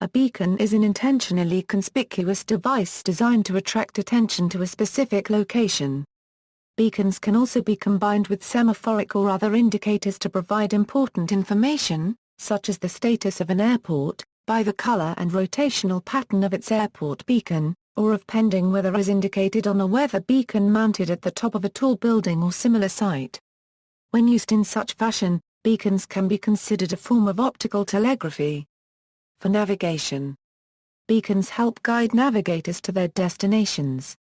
A beacon is an intentionally conspicuous device designed to attract attention to a specific location. Beacons can also be combined with semaphoric or other indicators to provide important information, such as the status of an airport, by the color and rotational pattern of its airport beacon, or of pending weather as indicated on a weather beacon mounted at the top of a tall building or similar site. When used in such fashion, beacons can be considered a form of optical telegraphy. For navigation, beacons help guide navigators to their destinations.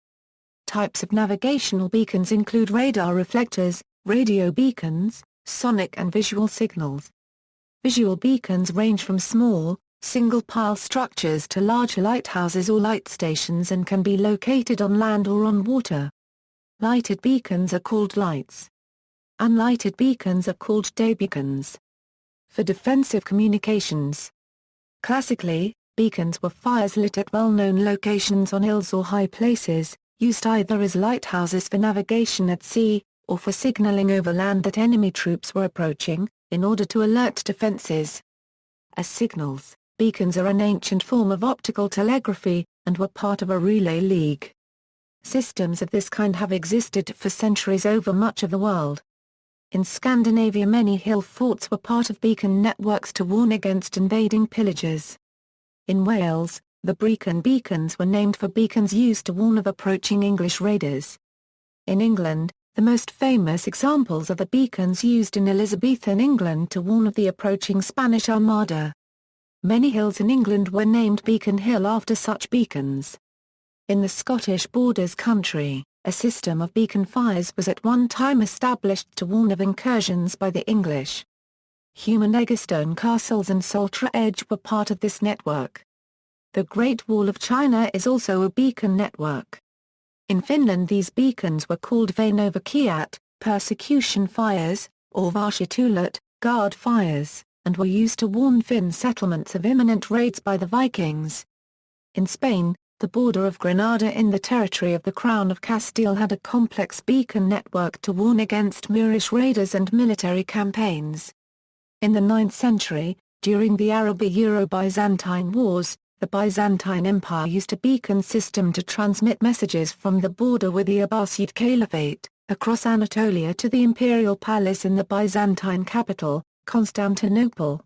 Types of navigational beacons include radar reflectors, radio beacons, sonic and visual signals. Visual beacons range from small, single-pile structures to large lighthouses or light stations and can be located on land or on water. Lighted beacons are called lights. Unlighted beacons are called daybeacons. For defensive communications, classically, beacons were fires lit at well-known locations on hills or high places, used either as lighthouses for navigation at sea, or for signaling over land that enemy troops were approaching, in order to alert defenses. As signals, beacons are an ancient form of optical telegraphy, and were part of a relay league. Systems of this kind have existed for centuries over much of the world. In Scandinavia, many hill forts were part of beacon networks to warn against invading pillagers. In Wales, the Brecon beacons were named for beacons used to warn of approaching English raiders. In England, the most famous examples are the beacons used in Elizabethan England to warn of the approaching Spanish Armada. Many hills in England were named Beacon Hill after such beacons. In the Scottish Borders country, a system of beacon fires was at one time established to warn of incursions by the English. Human Eggestone castles and Saltra Edge were part of this network. The Great Wall of China is also a beacon network. In Finland, these beacons were called Vainovakiat, persecution fires, or Varsitulat, guard fires, and were used to warn Finn settlements of imminent raids by the Vikings. In Spain, the border of Granada in the territory of the Crown of Castile had a complex beacon network to warn against Moorish raiders and military campaigns. In the 9th century, during the Arabi-Euro-Byzantine Wars, the Byzantine Empire used a beacon system to transmit messages from the border with the Abbasid Caliphate, across Anatolia to the imperial palace in the Byzantine capital, Constantinople.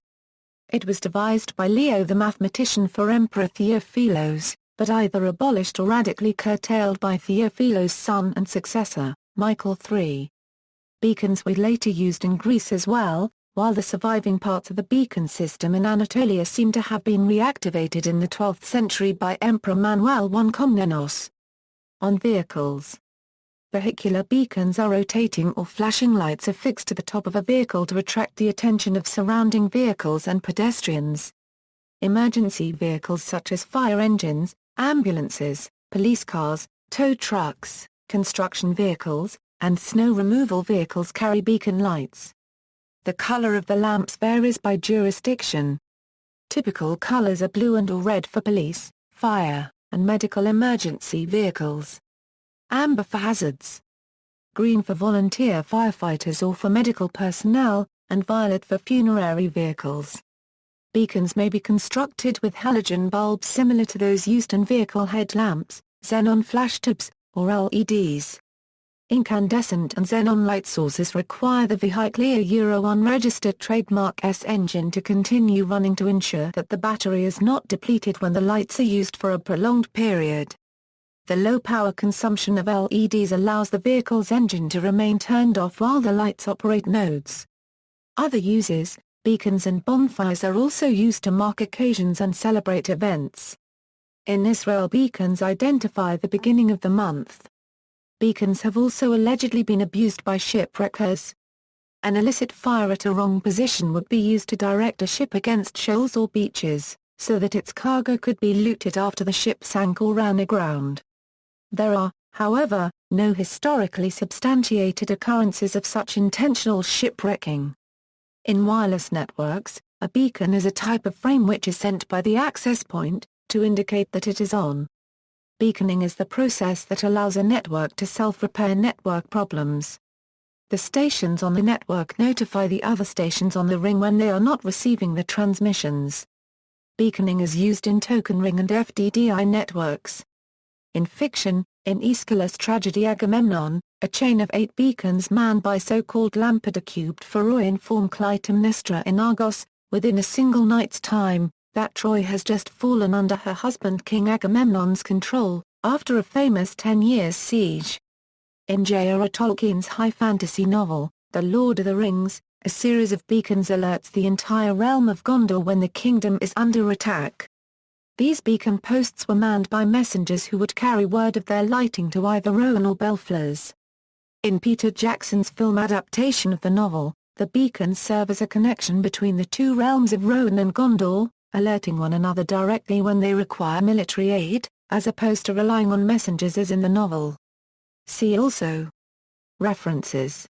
It was devised by Leo the mathematician for Emperor Theophilos, but either abolished or radically curtailed by Theophilos' son and successor, Michael III. Beacons were later used in Greece as well, while the surviving parts of the beacon system in Anatolia seem to have been reactivated in the 12th century by Emperor Manuel I Komnenos. On vehicles, vehicular beacons are rotating or flashing lights affixed to the top of a vehicle to attract the attention of surrounding vehicles and pedestrians. Emergency vehicles such as fire engines, ambulances, police cars, tow trucks, construction vehicles, and snow removal vehicles carry beacon lights. The color of the lamps varies by jurisdiction. Typical colors are blue and or red for police, fire, and medical emergency vehicles. Amber for hazards. Green for volunteer firefighters or for medical personnel, and violet for funerary vehicles. Beacons may be constructed with halogen bulbs similar to those used in vehicle headlamps, xenon flash tubes, or LEDs. Incandescent and xenon light sources require the Vehiclear Euro 1 registered trademark S engine to continue running to ensure that the battery is not depleted when the lights are used for a prolonged period. The low power consumption of LEDs allows the vehicle's engine to remain turned off while the lights operate nodes. Other uses, beacons and bonfires are also used to mark occasions and celebrate events. In Israel, beacons identify the beginning of the month. Beacons have also allegedly been abused by shipwreckers. An illicit fire at a wrong position would be used to direct a ship against shoals or beaches, so that its cargo could be looted after the ship sank or ran aground. There are, however, no historically substantiated occurrences of such intentional shipwrecking. In wireless networks, a beacon is a type of frame which is sent by the access point, to indicate that it is on. Beaconing is the process that allows a network to self-repair network problems. The stations on the network notify the other stations on the ring when they are not receiving the transmissions. Beaconing is used in token ring and FDDI networks. In fiction, in Aeschylus' tragedy Agamemnon, a chain of 8 beacons manned by so-called lampada cubed phoroi inform Clytemnestra in Argos, within a single night's time, that Troy has just fallen under her husband King Agamemnon's control, after a famous 10 years' siege. In J.R.R. Tolkien's high fantasy novel, The Lord of the Rings, a series of beacons alerts the entire realm of Gondor when the kingdom is under attack. These beacon posts were manned by messengers who would carry word of their lighting to either Rohan or Belflars. In Peter Jackson's film adaptation of the novel, the beacons serve as a connection between the two realms of Rohan and Gondor, alerting one another directly when they require military aid, as opposed to relying on messengers as in the novel. See also. References